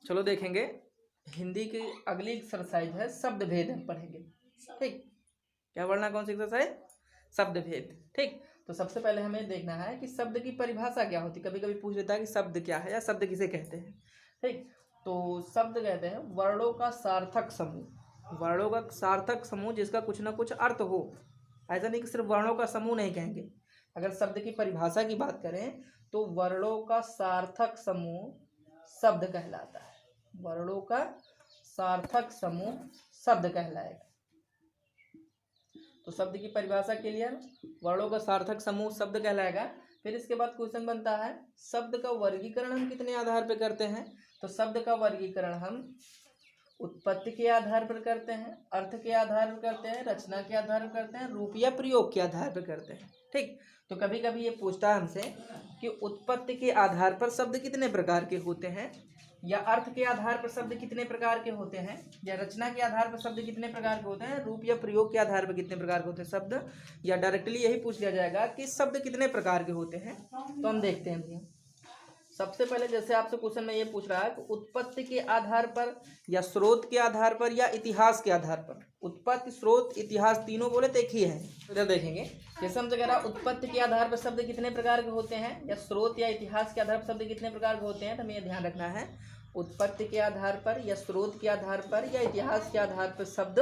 चलो देखेंगे हिंदी की अगली एक्सरसाइज है शब्द भेद हम पढ़ेंगे। ठीक, क्या पढ़ना, कौन सी एक्सरसाइज? शब्द भेद। ठीक, तो सबसे पहले हमें देखना है कि शब्द की परिभाषा क्या होती है। कभी कभी पूछ लेता है कि शब्द क्या है या शब्द किसे कहते हैं। ठीक, तो शब्द कहते हैं वर्णों का सार्थक समूह। वर्णों का सार्थक समूह जिसका कुछ ना कुछ अर्थ हो। ऐसा नहीं कि सिर्फ वर्णों का समूह नहीं कहेंगे। अगर शब्द की परिभाषा की बात करें तो वर्णों का सार्थक समूह शब्द कहलाता है। वर्णों का सार्थक समूह शब्द कहलाएगा। तो शब्द की परिभाषा के लिए वर्णों का सार्थक समूह शब्द कहलाएगा। फिर इसके बाद क्वेश्चन बनता है शब्द का वर्गीकरण हम कितने आधार पर करते हैं। तो शब्द का वर्गीकरण हम उत्पत्ति के आधार पर करते हैं, अर्थ के आधार पर करते हैं, रचना के आधार पर करते हैं, रूप या प्रयोग के आधार पर करते हैं। ठीक, तो कभी कभी ये पूछता है हमसे कि उत्पत्ति के आधार पर शब्द कितने प्रकार के होते हैं, या अर्थ के आधार पर शब्द कितने प्रकार के होते हैं, या रचना के आधार पर शब्द कितने प्रकार के होते हैं, रूप या प्रयोग के आधार पर कितने प्रकार के होते हैं शब्द, या डायरेक्टली यही पूछ लिया जाएगा कि शब्द कितने प्रकार के होते हैं। तो हम देखते हैं भैया, सबसे पहले जैसे आपसे क्वेश्चन में ये पूछ रहा है कि उत्पत्ति के आधार पर या स्रोत के आधार पर या इतिहास के आधार पर। उत्पत्ति, स्रोत, इतिहास तीनों बोले तो एक ही है। इधर देखेंगे जैसे हम जगह उत्पत्ति के आधार पर शब्द कितने प्रकार के होते हैं या स्रोत या इतिहास के आधार पर शब्द कितने प्रकार के होते हैं, तो हमें यह ध्यान रखना है उत्पत्ति के आधार पर या स्रोत के आधार पर या इतिहास के आधार पर शब्द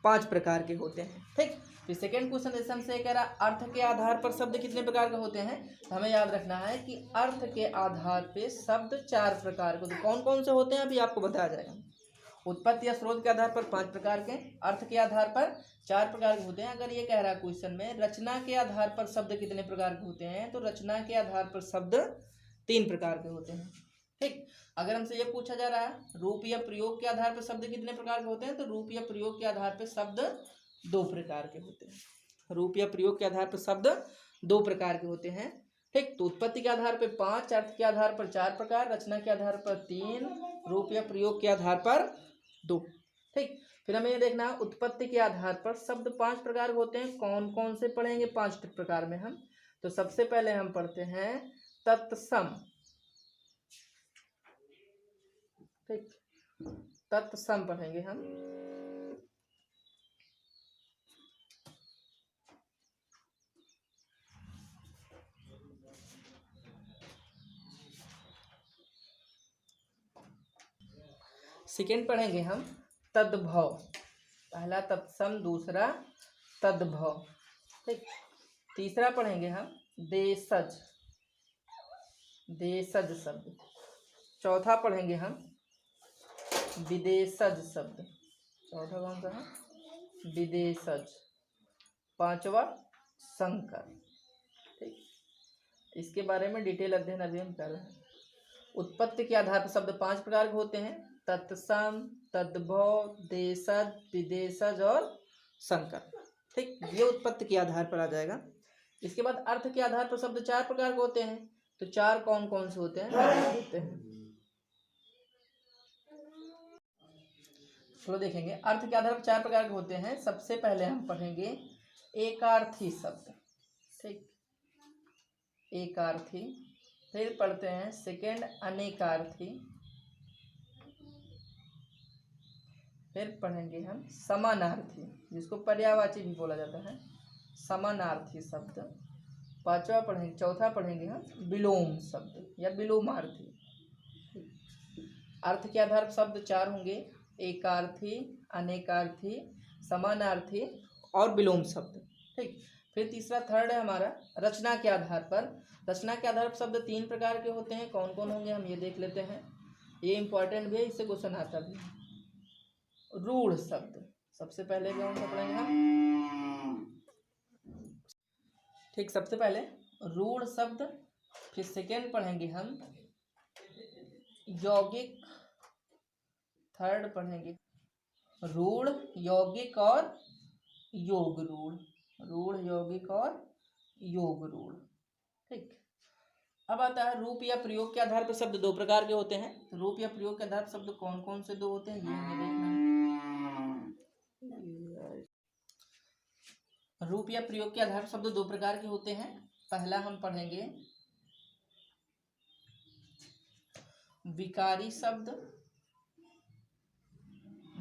5 प्रकार के होते हैं। ठीक, फिर सेकेंड क्वेश्चन जैसे हमसे कह रहा अर्थ के आधार पर शब्द कितने प्रकार के होते हैं, तो हमें याद रखना है कि अर्थ के आधार पे शब्द 4 प्रकार के। तो कौन कौन से होते हैं अभी आपको बताया जाएगा। उत्पत्ति या स्रोत के आधार पर 5 प्रकार के, अर्थ के आधार पर 4 प्रकार के होते हैं। अगर ये कह रहा है क्वेश्चन में रचना के आधार पर शब्द कितने प्रकार के होते हैं, तो रचना के आधार पर शब्द 3 प्रकार के होते हैं। ठीक, अगर हमसे ये पूछा जा रहा है रूप या प्रयोग के आधार पर शब्द कितने प्रकार के होते हैं, तो रूप या प्रयोग के आधार पर शब्द 2 प्रकार के होते हैं। रूप या प्रयोग के आधार पर शब्द 2 प्रकार के होते हैं। ठीक, तो उत्पत्ति के आधार पर 5, अर्थ के आधार पर 4 प्रकार, रचना के आधार पर 3, रूप या प्रयोग के आधार पर 2। ठीक, फिर हमें ये देखना है उत्पत्ति के आधार पर शब्द 5 प्रकार के होते हैं। कौन कौन से पढ़ेंगे 5 प्रकार में हम, तो सबसे पहले हम पढ़ते हैं तत्सम। ठीक, तत्सम पढ़ेंगे हम। सेकेंड पढ़ेंगे हम तद्भव। पहला तत्सम, दूसरा तद्भव। ठीक, तीसरा पढ़ेंगे हम देशज, देशज शब्द। चौथा पढ़ेंगे हम विदेशज शब्द। चौथा कौन सा है, विदेशज। पांचवा संकर। ठीक, इसके बारे में डिटेल अध्ययन अभी हम कर रहे हैं। उत्पत्ति के आधार पर शब्द 5 प्रकार के होते हैं, तत्सम, तद्भव, देशज, विदेशज और संकर। ठीक, ये उत्पत्ति के आधार पर आ जाएगा। इसके बाद अर्थ के आधार पर शब्द 4 प्रकार के होते हैं। तो 4 कौन कौन से होते हैं, चलो देखेंगे। अर्थ के आधार पर 4 प्रकार के होते हैं। सबसे पहले हम पढ़ेंगे एकार्थी शब्द। ठीक, एकार्थी। फिर पढ़ते हैं सेकेंड अनेकार्थी। फिर पढ़ेंगे हम समानार्थी, जिसको पर्यायवाची भी बोला जाता है, समानार्थी शब्द। पांचवा पढ़ेंगे, चौथा पढ़ेंगे हम विलोम शब्द या विलोमार्थी। अर्थ के आधार पर शब्द 4 होंगे, एकार्थी, अनेकार्थी, समानार्थी और विलोम शब्द। ठीक, फिर तीसरा थर्ड है हमारा रचना के आधार पर। रचना के आधार पर शब्द 3 प्रकार के होते हैं। कौन कौन होंगे हम ये देख लेते हैं, ये इंपॉर्टेंट भी है, इससे क्वेश्चन आता भी है। रूढ़ शब्द सबसे पहले कौन सा पढ़ेंगे हम, ठीक, सबसे पहले रूढ़ शब्द। फिर सेकेंड पढ़ेंगे हम यौगिक। थर्ड पढ़ेंगे रूढ़, यौगिक और योग रूढ़। रूढ़, यौगिक और योग रूढ़। ठीक, अब आता है रूप या प्रयोग के आधार पर शब्द 2 प्रकार के होते हैं। तो रूप या प्रयोग के आधार पर शब्द कौन कौन से 2 होते हैं ये हमें देखना है। रूप या प्रयोग के आधार पर शब्द 2 प्रकार के होते हैं। पहला हम पढ़ेंगे विकारी शब्द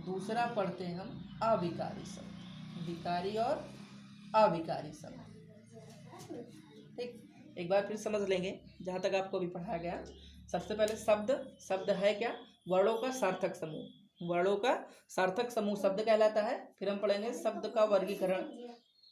दूसरा पढ़ते हैं हम अविकारी शब्द, विकारी और अविकारी शब्द। ठीक, एक बार फिर समझ लेंगे जहाँ तक आपको अभी पढ़ाया गया। सबसे पहले शब्द, शब्द है क्या? वर्णों का सार्थक समूह, वर्णों का सार्थक समूह शब्द कहलाता है। फिर हम पढ़ेंगे शब्द का वर्गीकरण।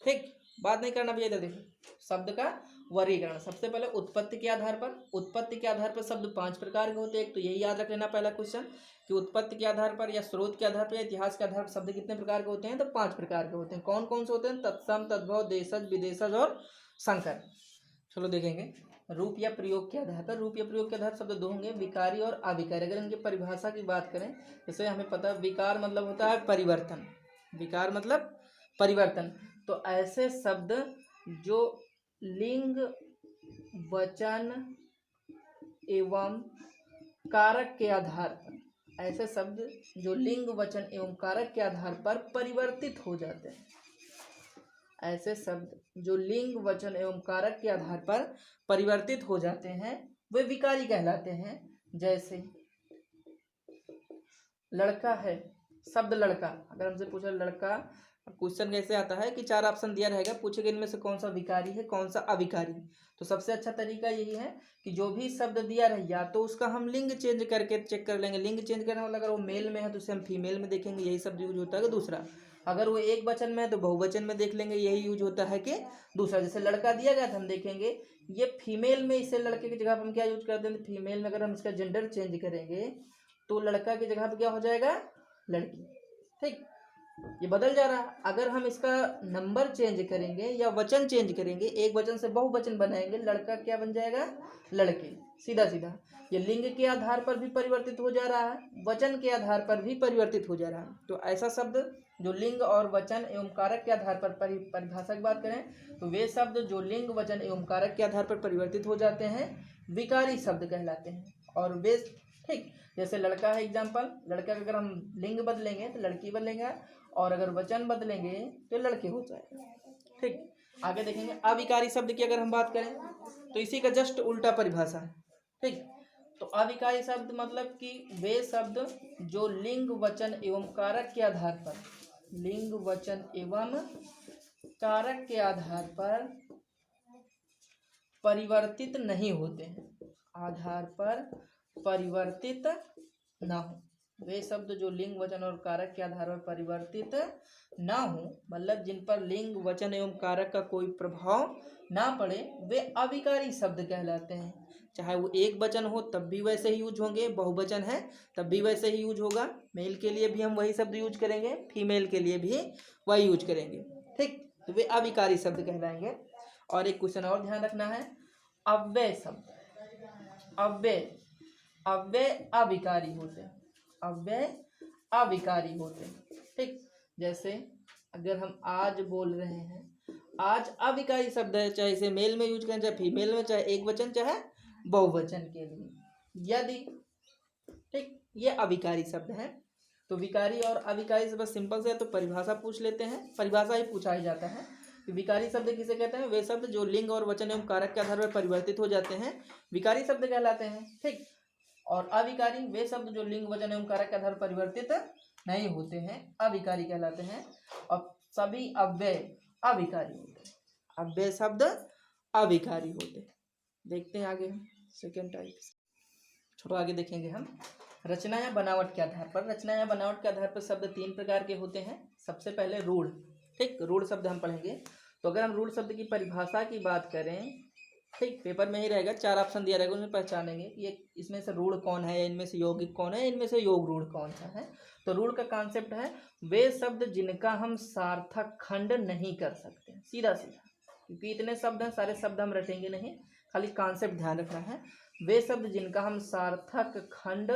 ठीक, बात नहीं करना भैया, देखो शब्द का वर्गीकरण। सबसे पहले उत्पत्ति के आधार पर, उत्पत्ति के आधार पर शब्द 5 प्रकार के होते हैं। एक तो यही याद रख लेना पहला क्वेश्चन कि उत्पत्ति के आधार पर या स्रोत के आधार पर या इतिहास के आधार पर शब्द कितने प्रकार के होते हैं? तो 5 प्रकार के होते हैं। कौन कौन से होते हैं? तत्सम, तद्भव, देशज, विदेशज और संकर। चलो देखेंगे। रूप या प्रयोग के आधार पर, रूप या प्रयोग के आधार पर शब्द 2 होंगे, विकारी और अविकारी। अगर इनकी परिभाषा की बात करें, जैसे हमें पता है विकार मतलब होता है परिवर्तन, विकार मतलब परिवर्तन। तो ऐसे शब्द जो लिंग, वचन एवं कारक के आधार पर, ऐसे शब्द जो लिंग, वचन एवं कारक के आधार पर परिवर्तित हो जाते हैं, ऐसे शब्द जो लिंग, वचन एवं कारक के आधार पर परिवर्तित हो जाते हैं वे विकारी कहलाते हैं। जैसे लड़का है, शब्द लड़का, अगर हमसे पूछा लड़का, क्वेश्चन कैसे आता है कि 4 ऑप्शन दिया रहेगा, पूछेगा इनमें से कौन सा विकारी है, कौन सा अविकारी। तो सबसे अच्छा तरीका यही है कि जो भी शब्द दिया रहे या तो उसका हम लिंग चेंज करके चेक कर लेंगे। लिंग चेंज करने वाला अगर वो मेल में है तो उसे हम फीमेल में देखेंगे, यही शब्द यूज होता है। दूसरा, अगर वो एक वचन में है तो बहुवचन में देख लेंगे, यही यूज होता है कि दूसरा। जैसे लड़का दिया गया था, हम देखेंगे ये फीमेल में, इसे लड़के की जगह पर हम क्या यूज करते हैं? फीमेल में अगर हम इसका जेंडर चेंज करेंगे तो लड़का की जगह पर क्या हो जाएगा? लड़की। ठीक, ये बदल जा रहा है। अगर हम इसका नंबर चेंज करेंगे या वचन चेंज करेंगे, एक वचन से बहुवचन बनाएंगे, लड़का क्या बन जाएगा? लड़के। सीधा सीधा ये लिंग के आधार पर भी परिवर्तित हो जा रहा है, वचन के आधार पर भी परिवर्तित हो जा रहा है। तो ऐसा शब्द जो लिंग और वचन एवं कारक के आधार पर परिभाषा की बात करें तो वे शब्द जो लिंग, वचन एवं कारक के आधार पर परिवर्तित हो जाते हैं विकारी शब्द कहलाते हैं। और वे, ठीक, जैसे लड़का है एग्जाम्पल, लड़का का अगर हम लिंग बदलेंगे तो लड़की बदलेंगे, और अगर वचन बदलेंगे तो लड़के हो जाएगा। ठीक, आगे देखेंगे अविकारी शब्द की अगर हम बात करें तो इसी का जस्ट उल्टा परिभाषा है। ठीक, तो अविकारी शब्द मतलब कि वे शब्द जो लिंग, वचन एवं कारक के आधार पर, लिंग, वचन एवं कारक के आधार पर परिवर्तित नहीं होते हैं, आधार पर परिवर्तित ना हो। वे शब्द जो लिंग, वचन और कारक के आधार पर परिवर्तित ना हो, मतलब जिन पर लिंग, वचन एवं कारक का कोई प्रभाव ना पड़े, वे अविकारी शब्द कहलाते हैं। चाहे वो एक वचन हो तब भी वैसे ही यूज होंगे, बहुवचन है तब भी वैसे ही यूज होगा। मेल के लिए भी हम वही शब्द यूज करेंगे, फीमेल के लिए भी वही यूज करेंगे। ठीक, तो वे अविकारी शब्द कहलाएंगे। और एक क्वेश्चन और ध्यान रखना है, अव्यय शब्द, अव्यय, अव्यय अविकारी होते हैं, अव्यय अविकारी होते हैं। ठीक, जैसे अगर हम आज बोल रहे हैं, आज अविकारी शब्द है, चाहे इसे मेल में यूज करें चाहे फीमेल में, चाहे एक वचन चाहे बहुवचन के लिए, यदि, ठीक, ये अविकारी शब्द है। तो विकारी और अविकारी से बस सिंपल से है, तो परिभाषा पूछ लेते हैं, परिभाषा ही पूछा ही जाता है कि विकारी शब्द किसे कहते हैं? वे शब्द जो लिंग और वचन एवं कारक के आधार पर परिवर्तित हो जाते हैं विकारी शब्द कहलाते हैं। ठीक, और अविकारी वे शब्द जो लिंग, वचन एवं कारक के आधार पर परिवर्तित नहीं होते हैं, अविकारी कहलाते हैं। और सभी अव्यय अविकारी होते हैं, अव्यय शब्द अविकारी होते हैं। देखते हैं आगे हम सेकेंड टाइप। थोड़ा आगे देखेंगे हम रचना या बनावट के आधार पर। रचना या बनावट के आधार पर शब्द 3 प्रकार के होते हैं। सबसे पहले रूढ़। ठीक, रूढ़ शब्द हम पढ़ेंगे। तो अगर हम रूढ़ शब्द की परिभाषा की बात करें, ठीक, पेपर में ही रहेगा, 4 ऑप्शन दिया रहेगा, उसमें पहचानेंगे कि ये इसमें से रूढ़ कौन है, इनमें से यौगिक कौन है, इनमें से योग रूढ़ कौन सा है। तो रूढ़ का कॉन्सेप्ट है वे शब्द जिनका हम सार्थक खंड नहीं कर सकते, सीधा सीधा, क्योंकि इतने शब्द हैं, सारे शब्द हम रटेंगे नहीं, खाली कॉन्सेप्ट ध्यान रखना है। वे शब्द जिनका हम सार्थक खंड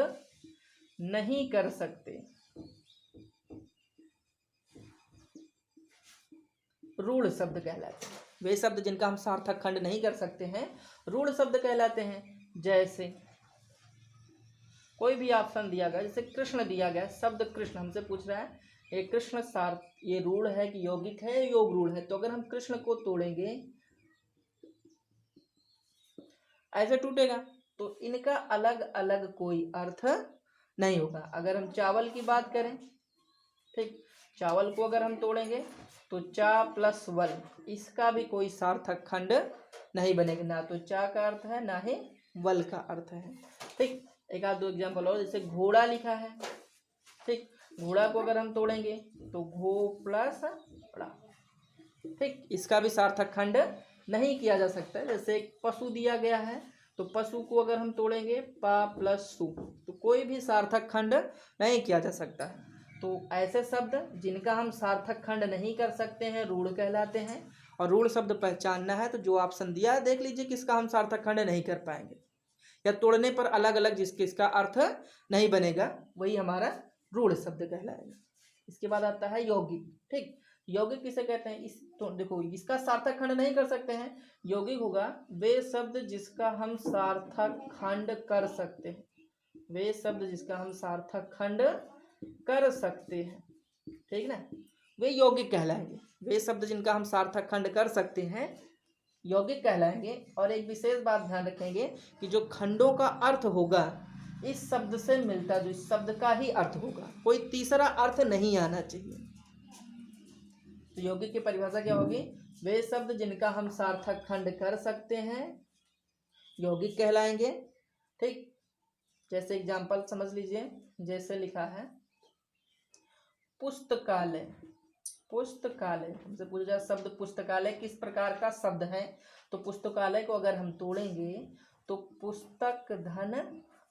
नहीं कर सकते रूढ़ शब्द कहलाते हैं। वे शब्द जिनका हम सार्थक खंड नहीं कर सकते हैं रूढ़ शब्द कहलाते हैं। जैसे कोई भी ऑप्शन दिया गया, जैसे कृष्ण दिया गया, शब्द कृष्ण हमसे पूछ रहा है ये कृष्ण ये रूढ़ है कि यौगिक है, योग रूढ़ है। तो अगर हम कृष्ण को तोड़ेंगे ऐसे टूटेगा, तो इनका अलग अलग कोई अर्थ नहीं होगा। अगर हम चावल की बात करें ठीक, चावल को अगर हम तोड़ेंगे तो चा प्लस वल, इसका भी कोई सार्थक खंड नहीं बनेगा, ना तो चा का अर्थ है ना ही वल का अर्थ है। ठीक, एक आध दो एग्जाम्पल और, जैसे घोड़ा लिखा है। ठीक, घोड़ा को अगर हम तोड़ेंगे तो घो प्लस ड़ा, ठीक, इसका भी सार्थक खंड नहीं किया जा सकता। जैसे एक पशु दिया गया है तो पशु को अगर हम तोड़ेंगे पा प्लस सु, तो कोई भी सार्थक खंड नहीं किया जा सकता है। तो ऐसे शब्द जिनका हम सार्थक खंड नहीं कर सकते हैं रूढ़ कहलाते हैं। और रूढ़ शब्द पहचानना है तो जो ऑप्शन दिया है देख लीजिए किसका हम सार्थक खंड नहीं कर पाएंगे, या तोड़ने पर अलग अलग जिसका अर्थ नहीं बनेगा वही हमारा रूढ़ शब्द कहलाएगा। इसके बाद आता है यौगिक। ठीक, यौगिक किसे कहते हैं? इस तो देखो इसका सार्थक खंड नहीं कर सकते हैं। यौगिक होगा वे शब्द जिसका हम सार्थक खंड कर सकते हैं, वे शब्द जिसका हम सार्थक खंड कर सकते हैं, ठीक ना, वे यौगिक कहलाएंगे। वे शब्द जिनका हम सार्थक खंड कर सकते हैं यौगिक कहलाएंगे। और एक विशेष बात ध्यान रखेंगे कि जो खंडों का अर्थ होगा इस शब्द से मिलता जो इस शब्द का ही अर्थ होगा, कोई तीसरा अर्थ नहीं आना चाहिए। तो यौगिक की परिभाषा क्या होगी? वे शब्द जिनका हम सार्थक खंड कर सकते हैं यौगिक कहलाएंगे। ठीक, जैसे एग्जाम्पल समझ लीजिए, जैसे लिखा है पुस्तकालय। पुस्तकालय हमसे पूछा जाए शब्द पुस्तकालय किस प्रकार का शब्द है, तो पुस्तकालय को अगर हम तोड़ेंगे तो पुस्तक धन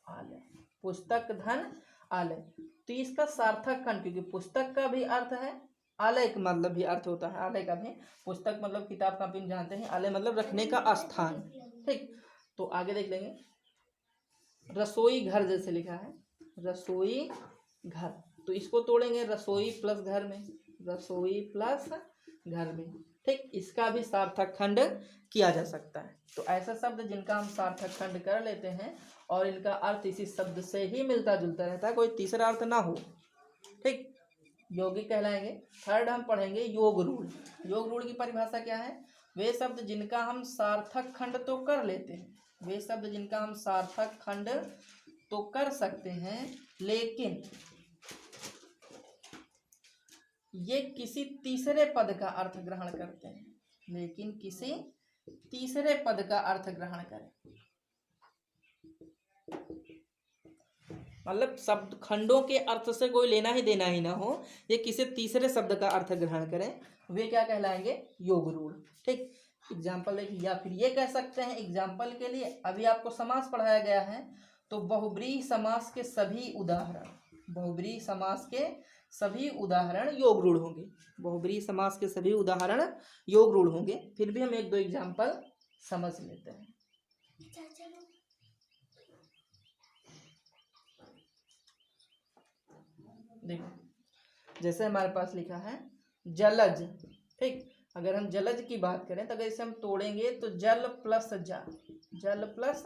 आलय, पुस्तक धन आलय। तो इसका सार्थक खंड, क्योंकि पुस्तक का भी अर्थ है, आलय का मतलब भी अर्थ होता है, आलय का भी, पुस्तक मतलब किताब कॉपी में जानते हैं, आलय मतलब रखने का स्थान। ठीक, तो आगे देख लेंगे रसोई घर, जैसे लिखा है रसोई घर, तो इसको तोड़ेंगे रसोई प्लस घर में, रसोई प्लस घर में। ठीक, इसका भी सार्थक खंड किया जा सकता है। तो ऐसा शब्द जिनका हम सार्थक खंड कर लेते हैं और इनका अर्थ इसी शब्द से ही मिलता जुलता रहता है, कोई तीसरा अर्थ ना हो, ठीक, यौगिक कहलाएंगे। थर्ड हम पढ़ेंगे योग रूढ़। योग रूढ़ की परिभाषा क्या है? वे शब्द जिनका हम सार्थक खंड तो कर लेते हैं, वे शब्द जिनका हम सार्थक खंड तो कर सकते हैं लेकिन ये किसी तीसरे पद का अर्थ ग्रहण करते हैं, लेकिन किसी तीसरे पद का अर्थ ग्रहण करें, मतलब शब्द खंडों के अर्थ से कोई लेना ही देना ही ना हो, ये किसी तीसरे शब्द का अर्थ ग्रहण करें, वे क्या कहलाएंगे? योग रूढ़। ठीक, एग्जाम्पल देखिए, या फिर ये कह सकते हैं एग्जाम्पल के लिए, अभी आपको समास पढ़ाया गया है तो बहुब्रीहि समास के सभी उदाहरण, बहुब्रीहि समास के सभी उदाहरण योग रूढ़ होंगे, बहुब्रीहि समास के सभी उदाहरण योग रूढ़ होंगे। फिर भी हम एक दो एग्जाम्पल समझ लेते हैं। देखो, जैसे हमारे पास लिखा है जलज। ठीक, अगर हम जलज की बात करें तो अगर इसे हम तोड़ेंगे तो जल प्लस जा, जल प्लस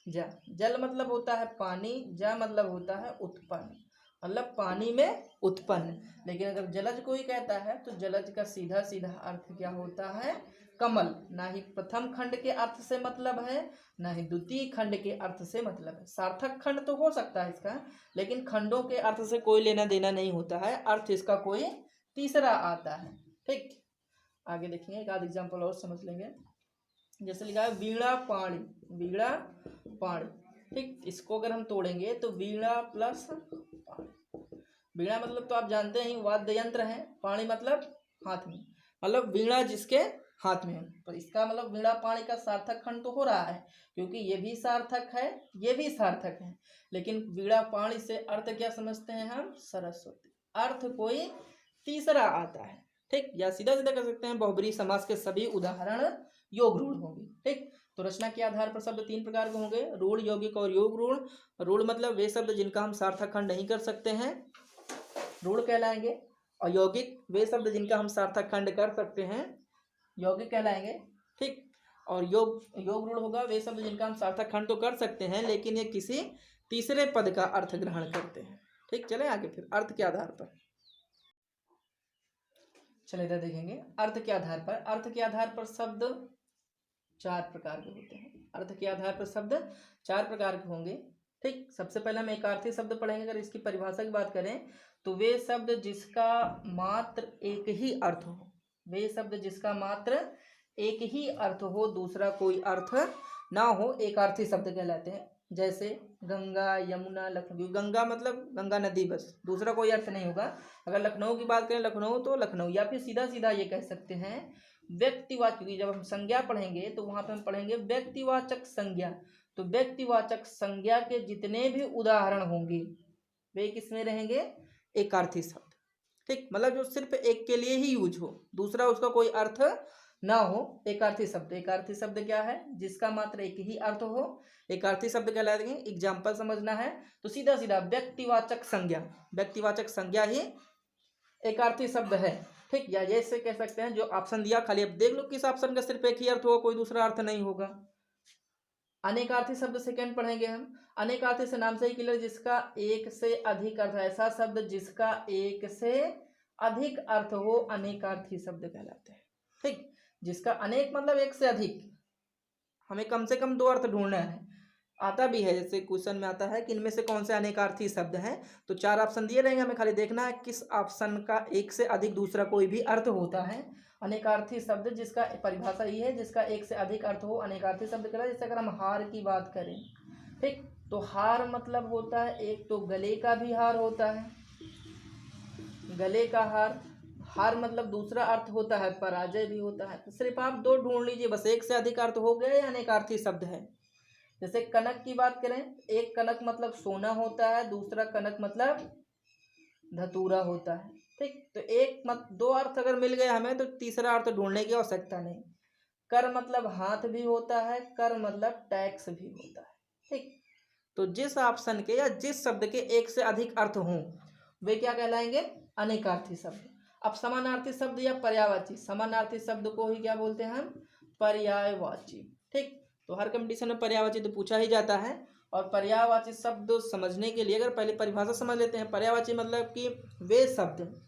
जा, जल मतलब होता है पानी, जा मतलब होता है उत्पन्न, मतलब पानी में उत्पन्न। लेकिन अगर जलज कोई कहता है तो जलज का सीधा सीधा अर्थ क्या होता है? कमल। ना ही प्रथम खंड के अर्थ से मतलब है ना ही द्वितीय खंड के अर्थ से मतलब है। सार्थक खंड तो हो सकता है इसका, लेकिन खंडों के अर्थ से कोई लेना देना नहीं होता है, अर्थ इसका कोई तीसरा आता है। ठीक, आगे देखेंगे एक आध एग्जाम्पल और समझ लेंगे। जैसे लिखा है वीणा पाणी, वीणा पाणी। ठीक, इसको अगर हम तोड़ेंगे तो वीणा प्लस पाणी, वीणा मतलब तो आप जानते हैं वाद्य यंत्र है, पाणी मतलब हाथ में, मतलब वीणा जिसके हाथ में है, तो इसका मतलब वीणा पाणी का सार्थक खंड तो हो रहा है, क्योंकि ये भी सार्थक है ये भी सार्थक है। लेकिन वीणा पाणी से अर्थ क्या समझते हैं हम? सरस्वती, अर्थ कोई तीसरा आता है। ठीक, या सीधा सीधा कर सकते हैं बहुब्रीहि समास के सभी उदाहरण योग रूढ़ होंगे। ठीक, तो रचना के आधार पर शब्द तीन प्रकार के होंगे, रूढ़, यौगिक और योग रूढ़। रूढ़ मतलब वे शब्द जिनका हम सार्थक खंड नहीं कर सकते हैं रूढ़ कहलाएंगे, और यौगिक वे शब्द जिनका हम सार्थक खंड कर सकते हैं यौगिक कहलाएंगे। ठीक, और योग रूढ़ होगा वे शब्द जिनका हम सार्थक खंड तो कर सकते हैं लेकिन ये किसी तीसरे पद का अर्थ ग्रहण करते हैं। ठीक, चले आगे फिर अर्थ के आधार पर। चले इधर देखेंगे अर्थ के आधार पर। अर्थ के आधार पर शब्द चार प्रकार के होते हैं, अर्थ के आधार पर शब्द चार प्रकार के होंगे। ठीक, सबसे पहले हम एकार्थी शब्द पढ़ेंगे। अगर इसकी परिभाषा की बात करें तो वे शब्द जिसका मात्र एक ही अर्थ हो, वे शब्द जिसका मात्र एक ही अर्थ हो, दूसरा कोई अर्थ ना हो, एक अर्थी शब्द कहलाते हैं। जैसे गंगा, यमुना, लखनऊ। गंगा मतलब गंगा नदी, बस, दूसरा कोई अर्थ नहीं होगा। अगर लखनऊ की बात करें, लखनऊ तो लखनऊ, या फिर सीधा सीधा ये कह सकते हैं व्यक्तिवाचक। जब हम संज्ञा पढ़ेंगे तो वहां पे हम पढ़ेंगे व्यक्तिवाचक संज्ञा। तो व्यक्तिवाचक संज्ञा के जितने भी उदाहरण होंगे वे किसमें रहेंगे? एकार्थी शब्द। ठीक, मतलब जो सिर्फ एक के लिए ही यूज हो, दूसरा उसका कोई अर्थ ना हो, एकार्थी शब्द। एकार्थी शब्द क्या है? जिसका मात्र एक ही अर्थ हो, एकार्थी शब्द कहलाते हैं। एग्जाम्पल समझना है तो सीधा सीधा व्यक्तिवाचक संज्ञा, व्यक्तिवाचक संज्ञा ही एकार्थी शब्द है। ठीक, या जैसे कह सकते हैं जो ऑप्शन दिया, खाली अब देख लो किस ऑप्शन का सिर्फ एक ही अर्थ होगा, कोई दूसरा अर्थ नहीं होगा। अनेकार्थी शब्द सेकंड पढ़ेंगे हम। अनेकार्थी से नाम से ही क्लियर, जिसका एक से अधिक अर्थ है। ऐसा शब्द जिसका एक से अधिक अर्थ हो अनेकार्थी शब्द कहलाते हैं। ठीक, जिसका अनेक मतलब एक से अधिक, हमें कम से कम दो अर्थ ढूंढना है। आता भी है, जैसे क्वेश्चन में आता है कि इनमें से कौन से अनेकार्थी शब्द हैं, तो चार ऑप्शन दिए रहेंगे, हमें खाली देखना है किस ऑप्शन का एक से अधिक दूसरा कोई भी अर्थ होता है। अनेकार्थी शब्द जिसका परिभाषा ये है, जिसका एक से अधिक अर्थ हो अनेकार्थी शब्द कहलाता है। जैसे अगर हम हार की बात करें, ठीक, तो हार मतलब होता है, एक तो गले का भी हार होता है, गले का हार। हार मतलब दूसरा अर्थ होता है पराजय भी होता है। तो सिर्फ आप दो ढूंढ लीजिए बस, एक से अधिक अर्थ हो गया या अनेकार्थी शब्द है। जैसे कनक की बात करें, एक कनक मतलब सोना होता है, दूसरा कनक मतलब धतूरा होता है। ठीक, तो एक दो अर्थ अगर मिल गए हमें तो तीसरा अर्थ ढूंढने की आवश्यकता नहीं। कर मतलब हाथ भी होता है, कर मतलब टैक्स भी होता है। ठीक, तो जिस ऑप्शन के या जिस शब्द के एक से अधिक अर्थ हों वे क्या कहलाएंगे? अनेकार्थी शब्द। अब समानार्थी शब्द या पर्यायवाची, समानार्थी शब्द को ही क्या बोलते हैं हम? पर्यायवाची। ठीक, तो हर कंपटीशन में पर्यायवाची तो पूछा ही जाता है। और पर्यायवाची शब्द समझने के लिए अगर पहले परिभाषा समझ लेते हैं। पर्यायवाची मतलब कि वे शब्द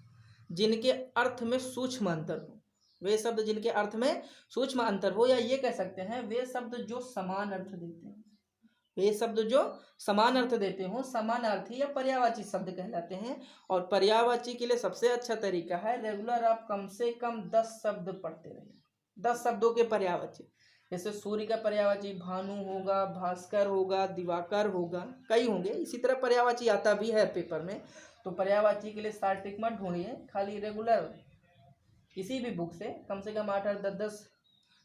जिनके अर्थ में सूक्ष्म अंतर हो, वे शब्द जिनके अर्थ में सूक्ष्म अंतर हो, या ये कह सकते हैं वे शब्द जो समान अर्थ देते हैं, वे शब्द जो समान अर्थ देते हो समानार्थी या पर्यायवाची शब्द कहलाते हैं। और पर्यायवाची के लिए सबसे अच्छा तरीका है रेगुलर आप कम से कम 10 शब्द पढ़ते रहिए, 10 शब्दों के पर्यायवाची। जैसे सूर्य का पर्यायवाची भानु होगा, भास्कर होगा, दिवाकर होगा, कई होंगे। इसी तरह पर्यायवाची आता भी है पेपर में। तो पर्यायवाची के लिए शार्ट ट्रिक मत ढूंढिए, खाली रेगुलर किसी भी बुक से कम 8-8, 10-10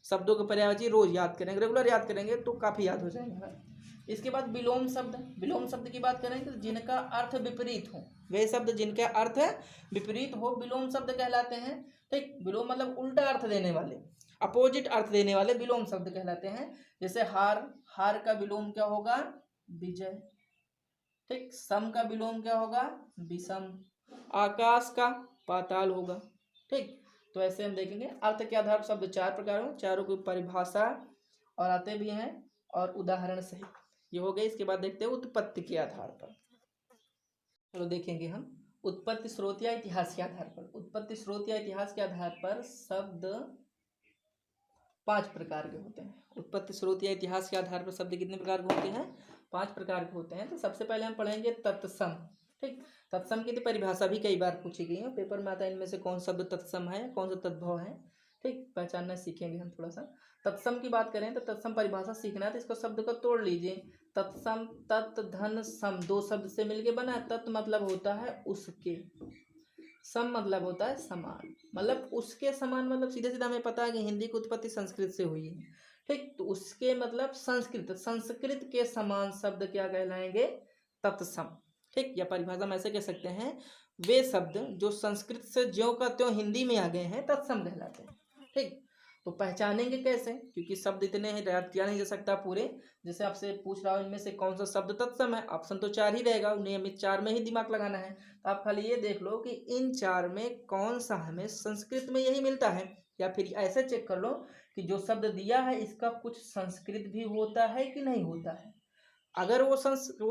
शब्दों के पर्यायवाची रोज याद करेंगे, रेगुलर याद करेंगे तो काफी याद हो जाएगा। इसके बाद विलोम शब्द। विलोम शब्द की बात करें तो जिनका अर्थ विपरीत हो, वे शब्द जिनका अर्थ विपरीत हो विलोम शब्द कहलाते हैं। ठीक, विलोम मतलब उल्टा अर्थ देने वाले, अपोजिट अर्थ देने वाले विलोम शब्द कहलाते हैं। जैसे हार, हार का विलोम क्या होगा? विजय। ठीक, सम का विलोम क्या होगा? विषम। आकाश का पाताल होगा। ठीक, तो ऐसे हम देखेंगे अर्थ के आधार पर शब्द चार प्रकार हो, चारों की परिभाषा और आते भी हैं और उदाहरण सहित, ये हो गए। इसके बाद देखते हैं उत्पत्ति के आधार पर। चलो देखेंगे हम उत्पत्ति स्रोत या इतिहास के आधार पर। उत्पत्ति स्रोत या इतिहास के आधार पर शब्द 5 प्रकार के होते हैं। उत्पत्ति स्रोत या इतिहास के आधार पर शब्द कितने प्रकार के होते हैं? 5 प्रकार के होते हैं। तो सबसे पहले हम पढ़ेंगे तत्सम। ठीक, तत्सम की परिभाषा भी कई बार पूछी गई है, पेपर में आता है इनमें से कौन शब्द तत्सम है, कौन सा तद्भव है। ठीक, पहचानना सीखेंगे हम थोड़ा सा। तत्सम की बात करें तो तत्सम परिभाषा सीखना है तो इसको शब्द को तोड़ लीजिए। तत्सम तत् धन सम, दो शब्द से मिलके बना है। तत् मतलब होता है उसके, सम मतलब होता है समान, मतलब उसके समान, मतलब सीधे सीधा हमें पता है कि हिंदी की उत्पत्ति संस्कृत से हुई है। ठीक, तो उसके मतलब संस्कृत, संस्कृत के समान शब्द क्या कहलाएंगे? तत्सम। ठीक, या परिभाषा में ऐसे कह सकते हैं वे शब्द जो संस्कृत से ज्यों का त्यों हिंदी में आ गए हैं तत्सम कहलाते हैं। ठीक, तो पहचानेंगे कैसे? क्योंकि शब्द इतने हैं याद किया नहीं जा सकता पूरे। जैसे आपसे पूछ रहा हूँ इनमें से कौन सा शब्द तत्सम है, ऑप्शन तो 4 ही रहेगा, उन्हें हमें 4 में ही दिमाग लगाना है। तो आप खाली ये देख लो कि इन 4 में कौन सा हमें संस्कृत में यही मिलता है, या फिर ऐसे चेक कर लो कि जो शब्द दिया है इसका कुछ संस्कृत भी होता है कि नहीं होता है। अगर वो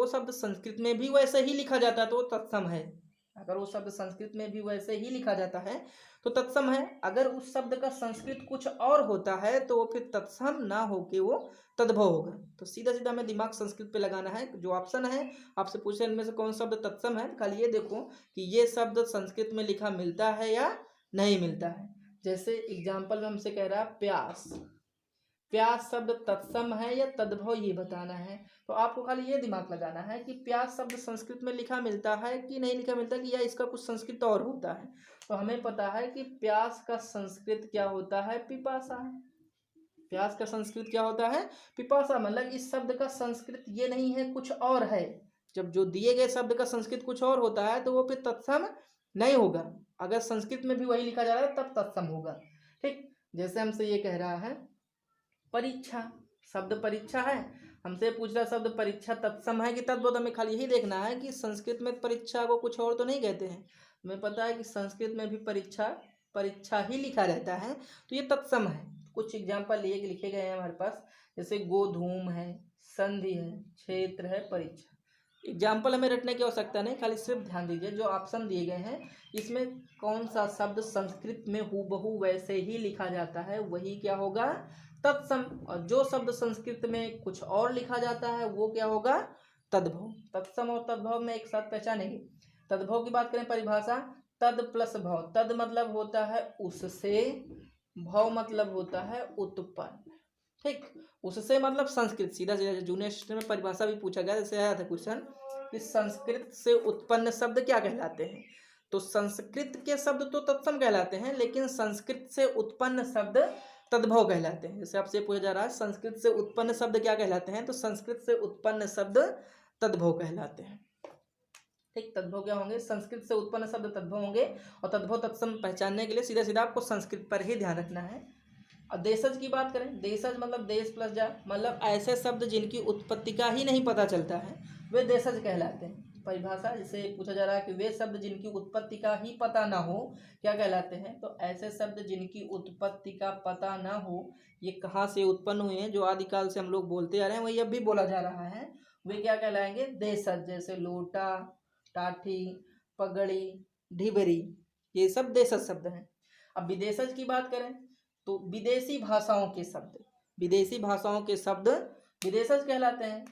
शब्द संस्कृत में भी वैसे ही लिखा जाता है तो वो तत्सम है। अगर वो शब्द संस्कृत में भी वैसे ही लिखा जाता है तो तत्सम है। अगर उस शब्द का संस्कृत कुछ और होता है तो वो फिर तत्सम ना होके वो तद्भव होगा। तो सीधा सीधा हमें दिमाग संस्कृत पे लगाना है। जो ऑप्शन है आपसे पूछे इनमें से कौन शब्द तत्सम है, खाली ये देखो कि ये शब्द संस्कृत में लिखा मिलता है या नहीं मिलता है। जैसे एग्जाम्पल में हमसे कह रहा है प्यास, प्यास शब्द तत्सम है या तद्भव ये बताना है। तो आपको खाली ये दिमाग लगाना है कि प्यास शब्द संस्कृत में लिखा मिलता है कि नहीं लिखा मिलता, कि या इसका कुछ संस्कृत और होता है। तो हमें पता है कि प्यास का संस्कृत क्या होता है, पिपासा है। प्यास का संस्कृत क्या होता है, पिपासा। मतलब इस शब्द का संस्कृत ये नहीं है, कुछ और है। जब जो दिए गए शब्द का संस्कृत कुछ और होता है तो वो फिर तत्सम नहीं होगा। अगर संस्कृत में भी वही लिखा जा रहा है तब तत्सम होगा। ठीक, जैसे हमसे ये कह रहा है परीक्षा, शब्द परीक्षा है, हमसे पूछ रहा शब्द परीक्षा तत्सम है कि तद्भव। हमें खाली यही देखना है कि संस्कृत में परीक्षा को कुछ और तो नहीं कहते हैं। हमें पता है कि संस्कृत में भी परीक्षा परीक्षा ही लिखा रहता है, तो ये तत्सम है। कुछ एग्जाम्पल लिए लिखे गए हैं हमारे पास, जैसे गोधूम है, संधि है, क्षेत्र है, परीक्षा। एग्जाम्पल हमें रटने की आवश्यकता नहीं, खाली सिर्फ ध्यान दीजिए जो ऑप्शन दिए गए हैं इसमें कौन सा शब्द संस्कृत में हूबहू वैसे ही लिखा जाता है वही क्या होगा, तत्सम। और जो शब्द संस्कृत में कुछ और लिखा जाता है वो क्या होगा, तद्भव। तत्सम और तद्भव में एक साथ पहचानेंगे। तद्भव की बात करें परिभाषा, तद प्लस भव। तद मतलब होता है उससे, भव मतलब होता है उत्पन्न। ठीक, उससे मतलब संस्कृत। सीधा सीधा जूनियर सिस्टम में परिभाषा भी पूछा गया, जैसे आया था क्वेश्चन कि संस्कृत से उत्पन्न शब्द क्या कहलाते हैं। तो संस्कृत के शब्द तो तत्सम कहलाते हैं, लेकिन संस्कृत से उत्पन्न शब्द तद्भव कहलाते हैं। जैसे आपसे पूछा जा रहा है संस्कृत से उत्पन्न शब्द क्या कहलाते हैं, तो संस्कृत से उत्पन्न शब्द तद्भव कहलाते हैं। ठीक, तद्भव क्या होंगे, संस्कृत से उत्पन्न शब्द तद्भव होंगे। और तद्भव तत्सम पहचानने के लिए सीधा सीधा आपको संस्कृत पर ही ध्यान रखना है। और देशज की बात करें, देशज मतलब देश प्लस जा, मतलब ऐसे शब्द जिनकी उत्पत्ति का ही नहीं पता चलता है वे देशज कहलाते हैं। परिभाषा जैसे पूछा जा रहा है कि वे शब्द जिनकी उत्पत्ति का ही पता ना हो क्या कहलाते हैं, तो ऐसे शब्द जिनकी उत्पत्ति का पता ना हो, ये कहाँ से उत्पन्न हुए हैं, जो आदिकाल से हम लोग बोलते आ रहे हैं वही अब भी बोला जा रहा है, वे क्या कहलाएंगे, देशज। जैसे लोटा, टाठी, पगड़ी, ढिबरी, ये सब देशज शब्द हैं। अब विदेशज की बात करें तो विदेशी भाषाओं के शब्द, विदेशी भाषाओं के शब्द विदेशज कहलाते हैं।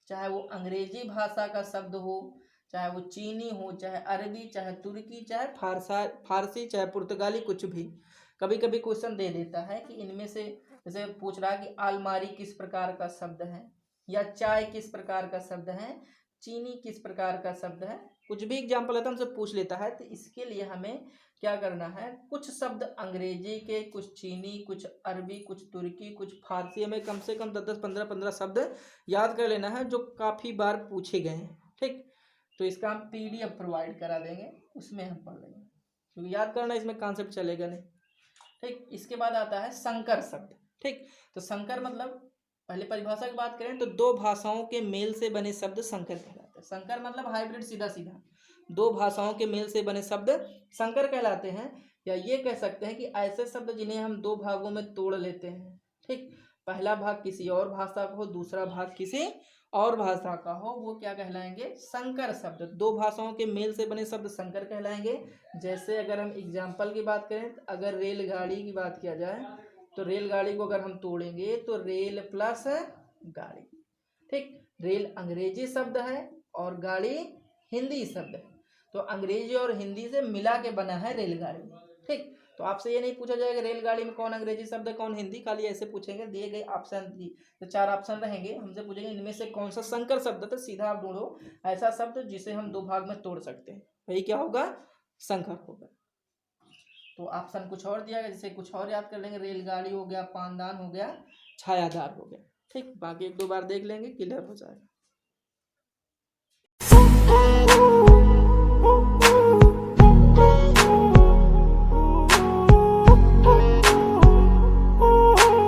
चाहे वो अंग्रेजी भाषा का शब्द हो, चाहे वो चीनी हो, चाहे अरबी, चाहे तुर्की, चाहे फारसी, चाहे पुर्तगाली, कुछ भी। कभी कभी क्वेश्चन दे देता है कि इनमें से, जैसे पूछ रहा है कि अलमारी किस प्रकार का शब्द है, या चाय किस प्रकार का शब्द है, चीनी किस प्रकार का शब्द है, कुछ भी एग्जाम्पल है तो हमसे पूछ लेता है। तो इसके लिए हमें क्या करना है, कुछ शब्द अंग्रेजी के, कुछ चीनी, कुछ अरबी, कुछ तुर्की, कुछ फारसी, हमें कम से कम 10-10, 15-15 शब्द याद कर लेना है जो काफ़ी बार पूछे गए हैं। ठीक, तो इसका हम PDF प्रोवाइड करा देंगे, उसमें हम पढ़ लेंगे, क्योंकि याद करना इसमें कॉन्सेप्ट चलेगा नहीं। ठीक, इसके बाद आता है संकर शब्द। ठीक, तो संकर मतलब पहले परिभाषा की बात करें तो दो भाषाओं के मेल से बने शब्द संकर कहलाते हैं। संकर मतलब हाइब्रिड, सीधा सीधा दो भाषाओं के मेल से बने शब्द संकर कहलाते हैं। या ये कह सकते हैं कि ऐसे शब्द जिन्हें हम दो भागों में तोड़ लेते हैं। ठीक, पहला भाग किसी और भाषा का हो, दूसरा भाग किसी और भाषा का हो, वो क्या कहलाएंगे, संकर शब्द। दो भाषाओं के मेल से बने शब्द संकर कहलाएंगे। जैसे अगर हम एग्जाम्पल की बात करें, अगर रेलगाड़ी की बात किया जाए तो रेलगाड़ी को अगर हम तोड़ेंगे तो रेल प्लस गाड़ी। ठीक, रेल अंग्रेजी शब्द है और गाड़ी हिंदी शब्द है, तो अंग्रेजी और हिंदी से मिला के बना है रेलगाड़ी। ठीक, तो आपसे ये नहीं पूछा जाएगा रेलगाड़ी में कौन अंग्रेजी शब्द है कौन हिंदी, खाली ऐसे पूछेंगे दिए गए ऑप्शन दी तो 4 ऑप्शन रहेंगे, हमसे पूछेंगे इनमें से कौन सा संकर शब्द है, तो सीधा आप ढूंढो ऐसा शब्द जिसे हम दो भाग में तोड़ सकते हैं, वही क्या होगा, संकर होगा। तो ऑप्शन कुछ और दिया गया, जैसे कुछ और याद कर लेंगे, रेलगाड़ी हो गया, पानदान हो गया, छायादार हो गया। ठीक, बाकी 1-2 बार देख लेंगे, क्लियर हो जाएगा।